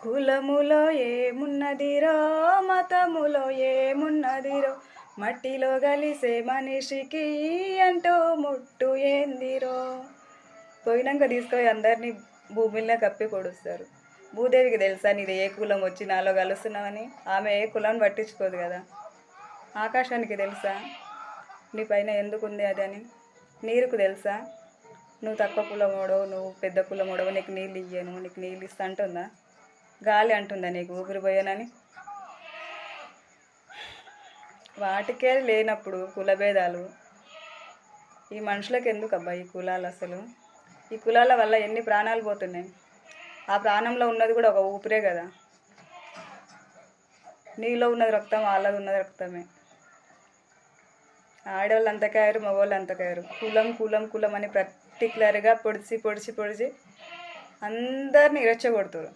కులములో ఏమున్నదిరో మతములో ఏమున్నదిరో మట్టిలో కలిసే మనిషికి అంటూ ముట్టు ఏందిరో. పోయినాక తీసుకొని అందరినీ భూమిలో కప్పి పొడుస్తారు. భూదేవికి తెలుసా నీది ఏ కులం వచ్చి నాలో కలుస్తున్నావని? ఆమె ఏ కులాన్ని పట్టించుకోదు కదా. ఆకాశానికి తెలుసా నీ పైన ఎందుకుంది అది అని? నీరుకు తెలుసా నువ్వు తక్కువ కులమోడో నువ్వు పెద్ద కులమోడో నీకు నీళ్ళు ఇయ్యను నీకు నీళ్ళు ఇస్తా అంటుందా? గాలి అంటుందా నీకు ఊపిరి పోయానని? వాటికే లేనప్పుడు కులభేదాలు ఈ మనుషులకు ఎందుకు అబ్బా ఈ కులాలు? అసలు ఈ కులాల వల్ల ఎన్ని ప్రాణాలు పోతున్నాయి. ఆ ప్రాణంలో ఉన్నది కూడా ఒక ఊపిరే కదా. నీలో ఉన్నది రక్తం వాళ్ళది ఉన్నది రక్తమే. ఆడవాళ్ళు అంతకాయరు మగవాళ్ళు అంతకాయరు. కులం కులం కులం అని పర్టికులర్గా పొడిచి అందరినీ రెచ్చగొడుతారు.